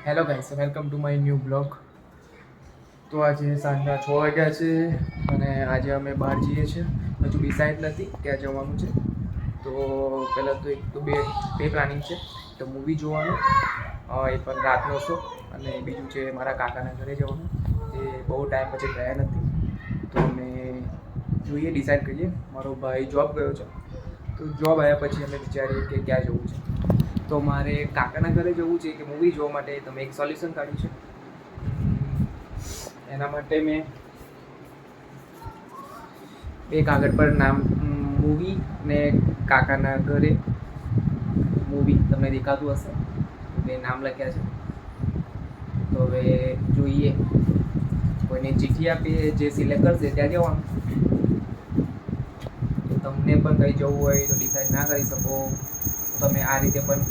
Hello guys, welcome to my new blog. તો આજે સાંજના 6 વાગ્યા છે અને આજે અમે બહાર જઈએ છીએ. હજુ ડિસાઇડ નથી ક્યાં જવાનું છે. તો પહેલાં તો એક તો બે પ્લાનિંગ છે. તો મૂવી જોવાનું, એ પણ રાતનો શો, અને બીજું છે મારા કાકાના ઘરે જવાનું. એ બહુ ટાઈમ પછી ગયા નથી, તો અમે જોઈએ, ડિસાઇડ કરીએ. મારો ભાઈ જોબ ગયો છે, તો જોબ આવ્યા પછી અમે વિચારીએ કે ક્યાં જવું છે. તો મારે કાકાના ઘરે જવું છે કે મૂવી જોવા માટે તમે એક સોલ્યુશન કાઢ્યું છે. એના માટે મેં એક કાગળ પર નામ મૂવી ને કાકાના ઘરે મૂવી તમને દેખાતું હશે, બે નામ લખ્યા છે. તો હવે જોઈએ, કોઈને ચિઠ્ઠી આપીએ, જે સિલેક્ટ કરશે ત્યાં જવાનું. તો તમને પણ કંઈ જવું હોય તો ડિસાઇડ ના કરી શકો, તમે આ રીતે પણ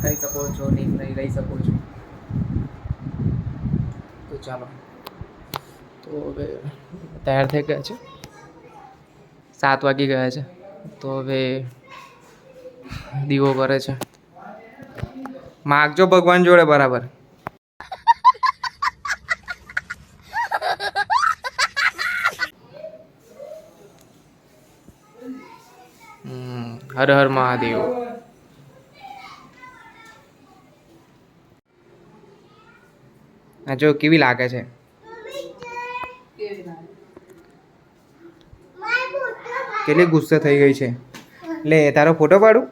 કરી શકો છો, નહીં રહી શકો છો. તો ચાલો, તો હવે તૈયાર થઈ ગયા છે, 7 વાગી ગયા છે. તો હવે દીવો કરે છે. માગજો ભગવાન જોડે બરાબર. હર હર મહાદેવ. આ જો કેવી લાગે છે. કેટલી ગુસ્સે થઈ ગઈ છે. લે તારો ફોટો પાડું.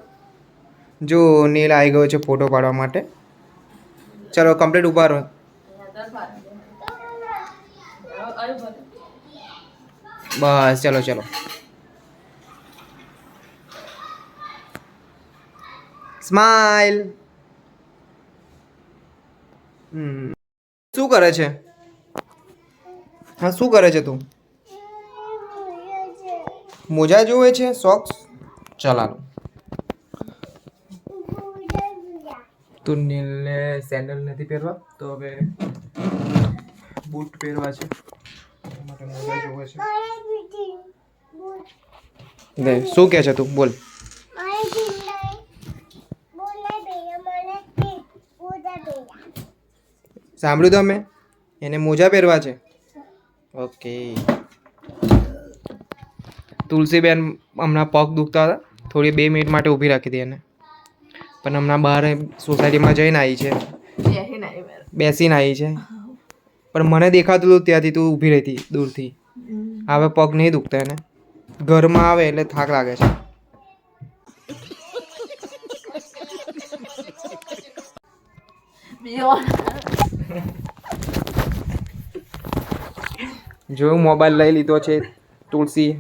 જો નીલ આવી ગયો છે ફોટો પાડવા માટે. ચલો કમ્પ્લીટ ઊભા રહો. બસ ચલો ચલો. સ્માઈલ. શું કરે છે? હા, શું કરે છે તું? મોજા જોવે છે, સોક્સ. ચલાલો. તું નીલને સેન્ડલ નથી પહેરવા, તો હવે બૂટ પહેરવા છે. માટે મોજા જોવે છે. લે શું કહે છે તું? બોલ. સાંભળ્યું તમે? એને મોજા પહેરવા છે. ઓકે. તુલસીબેન હમણાં પગ દુખતા હતા, થોડી 2 મિનિટ માટે ઊભી રાખી હતી એને. પણ હમણાં બહાર સોસાયટીમાં જઈને આવી છે, બેસીને આવી છે. પણ મને દેખાતું હતું ત્યાંથી તું ઊભી રહેતી દૂરથી. હવે પગ નહીં દુખતા એને. ઘરમાં આવે એટલે થાક લાગે છે. જો મોબાઈલ લઈ લીધો છે તુલસી.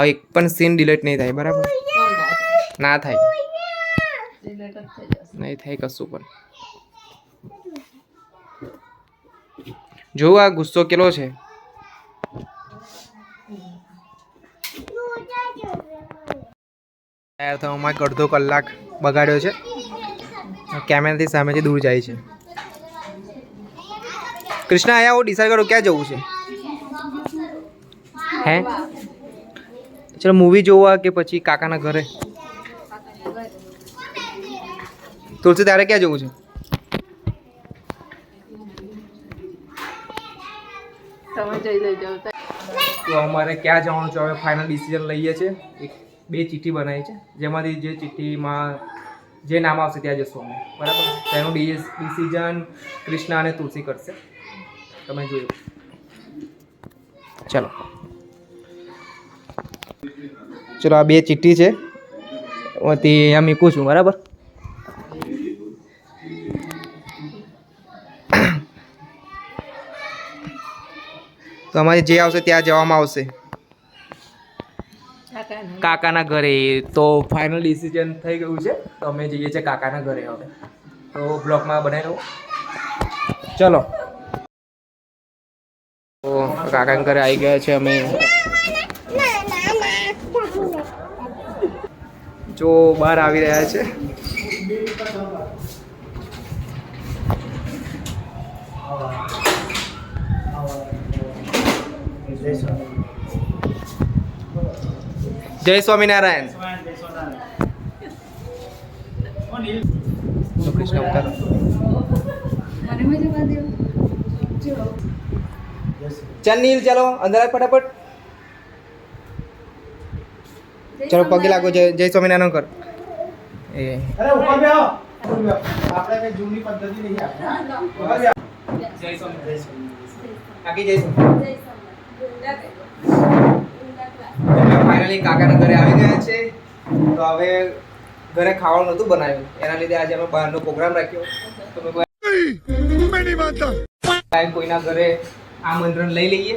એક પણ સીન ડિલીટ નહીં થાય, બરાબર? ના થાય, નહીં થાય કશું પણ. જો આ ગુસ્સો કેટલો છે. તૈયાર થવામાં અડધો કલાક બગાડ્યો છે. કેમેરાથી સામેથી દૂર જાય છે. કૃષ્ણા આયા, હું ડિસાઈડ કરો ક્યાં જવું છે. હે ચલો મૂવી જોવા કે પછી કાકાના ઘરે? તુલસી તારે ક્યાં જવું છે? તો અમારે ક્યાં જવાનું છે હવે ફાઇનલ ડિસિઝન લઈએ છીએ. 2 ચિઠ્ઠી બનાવી છે, જેમાંથી જે ચિઠ્ઠીમાં જે નામ આવશે ત્યાં જશું અમે, બરાબર? તેનું ડિસિઝન કૃષ્ણા અને તુલસી કરશે. તમે જોયું. ચલો ચલો, આ 2 ચિઠ્ઠી છે, એમાંથી અહીંયા મૂકું છું, બરાબર? તો અમારે જે આવશે ત્યાં જવામાં આવશે, કાકાના ઘરે. તો ફાઇનલ ડિસિઝન થઈ ગયું છે, તો અમે જઈએ છીએ કાકાના ઘરે હવે. તો બ્લોગમાં બનાવી દઉં. ચલો, તો કાકાના ઘરે આવી ગયા છે અમે. જો બહાર આવી રહ્યા છે. જય સ્વામિનારાયણ. કૃષ્ણ અવતાર. ચાલ નીલ, ચાલો અંદર આવ ફટાફટ. ચલો પગે લાગો. જય સ્વામિનારાયણ કર. એ અરે ઉપર બેહો. આપણે કઈ જૂની પદ્ધતિ નહીં આપે. જય સ્વામિનારાયણ. કાકી જય સ્વામિનારાયણ. ફાઇનલી કાકાના ઘરે આવી ગયા છે. તો હવે ઘરે ખાવાનું નહોતું બનાવ્યું, એના લીધે આજે અમે બહારનો પ્રોગ્રામ રાખ્યો. તો કોઈના ઘરે આમંત્રણ લઈ લઈએ,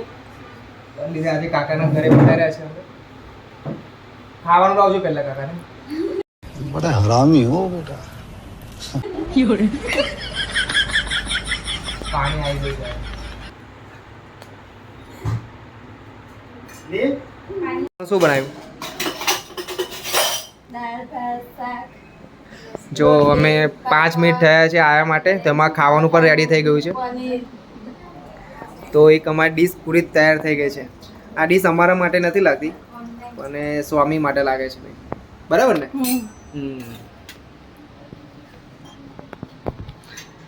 એના લીધે આજે કાકાના ઘરે પધાર્યા છે. અમે ખાવાનું લાવજો પહેલા કાકાને. बड़ा हरामी हो बेटा. પાણી આવી ગયું છે. શું બનાવ્યું? જો અમે 5 મિનિટ થયા છે આયા માટે, તેમાં ખાવાનું પણ રેડી થઈ ગયું છે. તો એક અમારી ડીશ પૂરી તૈયાર થઈ ગઈ છે. આ ડીશ અમારા માટે નથી લાગતી, અને સ્વામી માટે લાગે છે ભાઈ, બરાબર ને?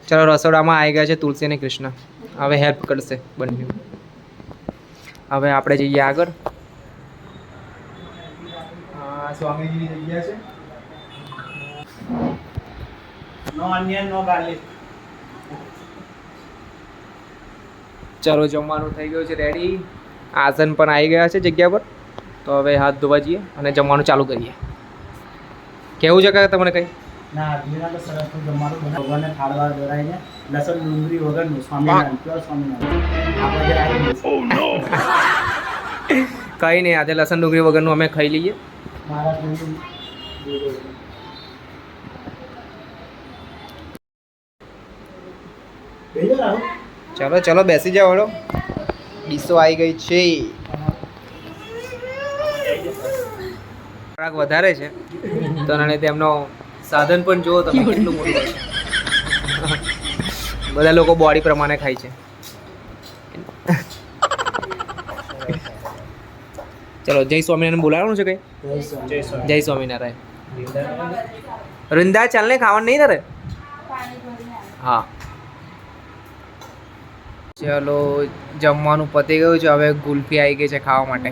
ચલો રસોડામાં આવી ગયા છે તુલસી અને કૃષ્ણ. હવે હેલ્પ કરશે બંને. હવે આપણે જઈએ આગળ. સ્વામીજીની જગ્યા છે. નો ઓનિયન નો ગાર્લિક. ચલો જમવાનું થઈ ગયું છે રેડી. આસન પણ આવી ગયા છે જગ્યા પર. તો હવે હાથ ધોવા જઈએ અને જમવાનું ચાલુ કરીએ. કેવું છે કાકા તમને કઈ? ના આદમીના તો સરસ જમવાનું બધા ભગવાનને થાળવાર દોરાઈને લસણ ડુંગળી વગરનું સ્વામિનારાયણ પ્યોર સ્વામિનારાયણ આપણે જે આવી કંઈ નહીં, આજે લસણ ડુંગળી વગરનું અમે ખાઈ લઈએ. મારા ચલો ચલો બેસી જાઓ. હળો ડીશો આવી ગઈ છે. ખોરાક વધારે છે તો એના લીધે એમનો સાધન પણ જુઓ તમે કેટલું મોટું છે. બધા લોકો બોડી પ્રમાણે ખાય છે. ચલો જય સ્વામિનારાયણ બોલાવવાનું છે કઈ? જય સ્વામિનારાયણ. વૃંદા ચાલ ને, ખાવાનું નહીં તારે? હા ચલો જમવાનું પતી ગયું છે. હવે ગુલ્ફી આવી ગઈ છે ખાવા માટે.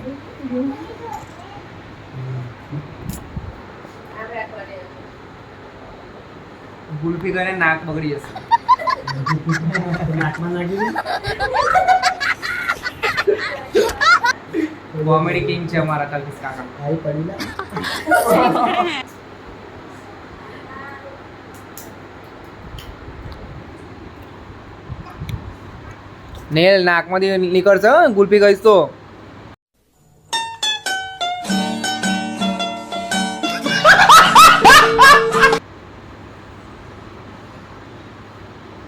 ગુલ્ફી કરીને નાક બગડી જશે. નાકમાં નાખી કોમેડી કિંગ છે અમારા કલ્પિત કાકા. આવી પડી ના. નેલ નાકમાંથી નીકળશે ગુલ્ફી કહીશ તો.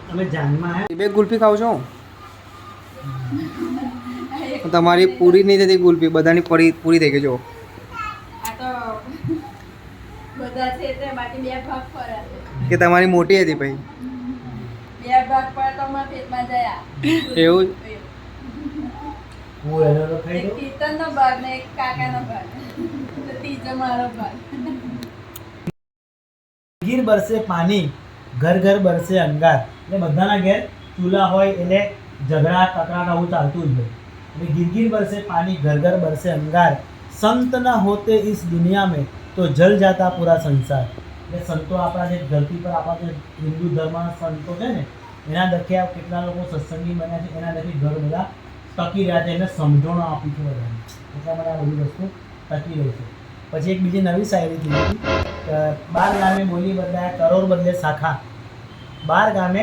તમે જાનમાં બે ગુલ્ફી ખાવ છો? તમારી પૂરી નહીં થતી ગુલ્ફી, બધાની પૂરી થઈ ગઈ. જો કે તમારી મોટી હતી ભાઈ. એવું હું એનો તો ખાઈ દઉં. ગીર બરસે પાણી, ઘર ઘર બરસે અંગાર. એટલે બધાના ઘેર ચૂલા હોય એટલે ઝઘડા કકડાટ આવું ચાલતું જ હોય. એટલે ગીર ગીર બરસે પાણી, ઘર ઘર બરસે અંગાર. સંત ના હોતે ઇસ દુનિયા में તો જલ જાતા પૂરા સંસાર. એટલે સંતો આપણા જે ધરતી પર આપણા જે હિન્દુ ધર્મના સંતો છે ને, એના દખે કેટલા લોકો સત્સંગી બન્યા છે, એના દખે ઘર બધા ટકી રહ્યા છે. એને સમજણો આપી છે બધાને, એટલા માટે આ બધી વસ્તુ ટકી રહી છે. પછી એક બીજી નવી શાયરી થઈ હતી, 12 ગામે બોલી બદલાય કરોડ બદલે શાખા. 12 ગામે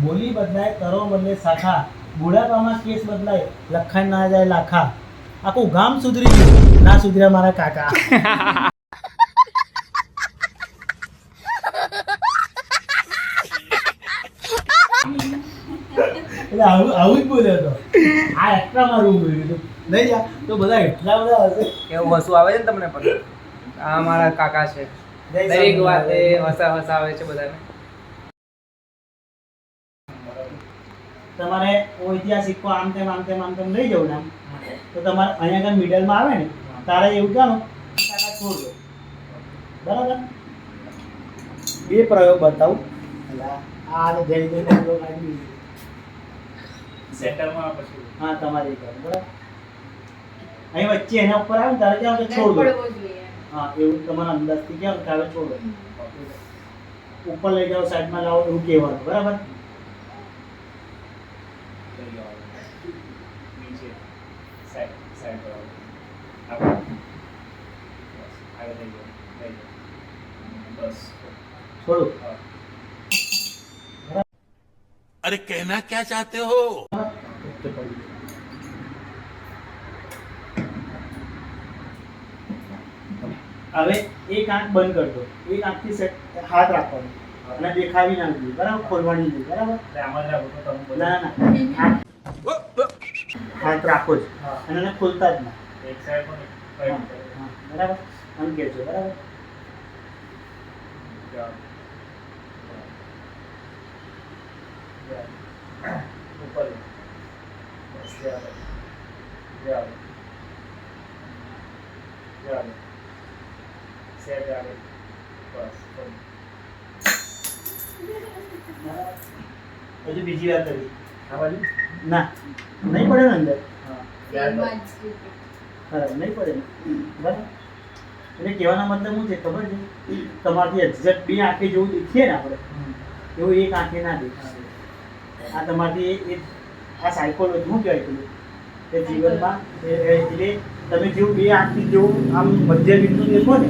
બોલી બદલાય કરોડ બદલે શાખા. બુઢાપામાં કેસ બદલાય લખાણ ના જાય લાખા. આખું ગામ સુધરી ગયું, ના સુધર્યા મારા કાકા. એટલે આવું જ બોલ્યો હતો. આ એક્સ્ટ્રા મારું બોલ્યું હતું નહીં જા તો બધા એટલા બધા હશે. એવું હસવું આવે છે ને તમને પણ? આ મારા કાકા છે, દરેક વાતે હસાવે છે બધાને. તમારે ઇતિહાસ શીખવો આમ તેમ લઈ જવું ને આમ, તો તમારે અહીંયા આગળ મિડલમાં આવે ને તારે એવું કહેવાનું છોડો. બરાબર? બે પ્રયોગ બતાવું. આ જઈ જઈને પ્રયોગ આવી ગયો. સેન્ટરમાં પછી હા તમારી પર બરાબર. અહીં વચ્ચે એના ઉપર આવે ને તારે ક્યાં છોડ દો. હા એવું તમારા અંદાજથી ક્યાં તારે છોડો. ઉપર લઈ જાઓ, સાઈડમાં લાવો એવું કહેવાનું. બરાબર? લઈ જાઓ નીચે સાઈડ સાઈડ પર આવો આગળ લઈ જાઓ બસ છોડો. હા अरे कहना क्या चाहते हो? ઓકે, પડી ગયું. હવે એક આંખ બંધ કરજો. એક આંખથી સેટ હાથ રાખવાનો અને દેખાવી ના જોઈએ. બરાબર? ખોલવાની નહીં. બરાબર? એટલે આમાં જ રાખો તો તમે બોલો. ના ના આંખ- હાથ રાખો જ હા. અને એને ખોલતા જ ના. એક સાઈડ પણ હા, right કરો. હા, બરાબર? આમ કહેજો. બરાબર? જાઓ. જાઓ. ઉપર લો. બસ જાઓ. જાઓ. જાઓ. સેટ આવે. બસ બંધ. હજુ બીજી વાર કરી. આ બાજુ ના નહીં પડે ને અંદર. હા ત્યારબાદ બરાબર નહીં પડે ને. બરાબર? એટલે કહેવાનો મતલબ શું છે ખબર છે? તમારથી એક્ઝેક્ટ બે આંખે જેવું દેખીએ ને આપણે એવું એક આંખે ના દેખાય. આ તમારથી આ સાયકોલોજી શું કહેવાય પેલું કે જીવનમાં એટલે તમે જેવું બે આંખથી જેવું આમ મધ્ય બિંદુ દેખો ને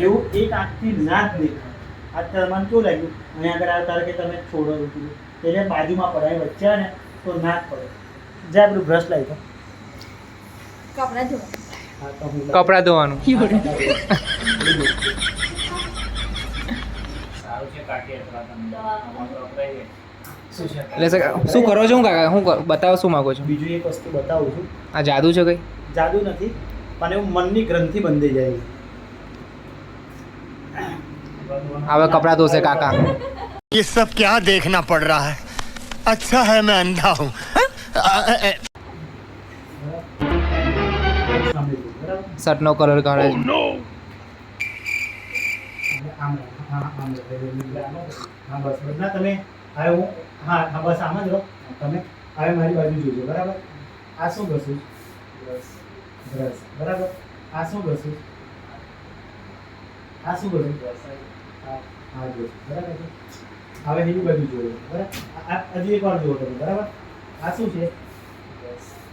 એવું એક આંખથી ના જ દેખાય. આ તમારે કેવું લાગ્યું? અહીંયા આગળ આ તારે કે તમે છોડો કીધું એટલે બાજુમાં પડે અહીં વચ્ચે આવે ને તો ના જ પડે. જ્યાં પેલું બ્રશ લાવી તો કપડા ધોવા હા તો હું કપડાં ધોવાનું. સારું છે કાકી એટલા તમને આમાં તો અપરાય શું છે એટલે શું કરો છો કાકા? શું બતાવો, શું માગો છો? બીજું એક વસ્તુ બતાવું છું. આ જાદુ છે કઈ? જાદુ નથી પણ એવું મનની ગ્રંથિ બંધાઈ જાય. હવે કપડાં ધોશે કાકા. ये सब क्या देखना पड़ रहा है? अच्छा है मैं अंधा हूँ. સાંભળી લો. બરાબર? શર્ટનો કલર કાઢે છે. આમ હા આમ હા બસ બસ ના તમે હવે હું હા હા બસ આમ જ રહો. તમે હવે મારી બાજુ જોજો. બરાબર? આ શું ઘસું? બ્રશ. બરાબર? આ શું ઘસું? આ શું ઘસું? હા જો. બરાબર છે? હવે એની બાજુ જોયો. બરાબર? હજી એક વાર જુઓ તમે. બરાબર? આ શું છે?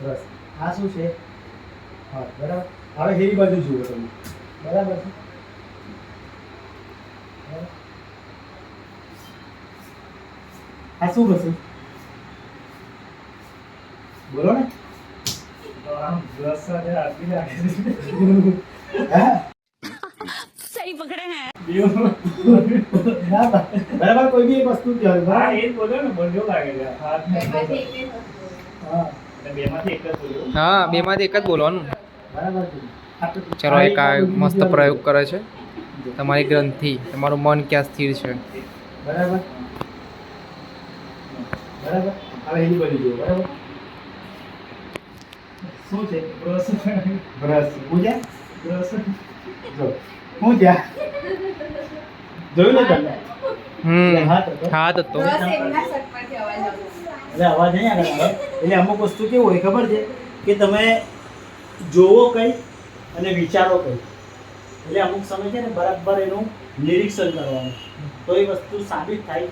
રસ. આ શું છે? હા બરાબર. હવે એની બાજુ જુઓ તમે. બરાબર છે? બરાબર? આ શું ઘસું? બોલો ને. તો આમ બ્રશ સાથે આપી નાખે હા? સહી પકડે હે ના બરાબર કોઈ બી એક વસ્તુ કહેવાય. હા બરાબર? એ જ બોલ્યો ને બંધો લાગે છે હાથ ને બેમાંથી બંધો. એક જ વસ્તુ. હા એટલે બેમાંથી એક જ બોલ્યો હા, બેમાંથી એક જ બોલવાનું. બરાબર છે. આ તો ચલો, એક આ મસ્ત પ્રયોગ કરે છે. તમારી ગ્રંથિ, તમારું મન ક્યાં સ્થિર છે. બરાબર બરાબર. હવે એની બાજુ જુઓ. બરાબર? શું છે? Brush brush. પૂજા બ્રશ જો પૂજા જોયું ને તમે? હાથ હતો. હાથ હતો. બસ એમના શર્ટ પરથી અવાજ આવતો. એટલે અવાજ નહીં આગળ આવે. એટલે અમુક વસ્તુ કેવું હોય ખબર છે કે તમે જોવો કંઈ અને વિચારો કંઈ. એટલે અમુક સમય છે ને બરાબર એનું નિરીક્ષણ કરવાનું તો એ વસ્તુ સાબિત થાય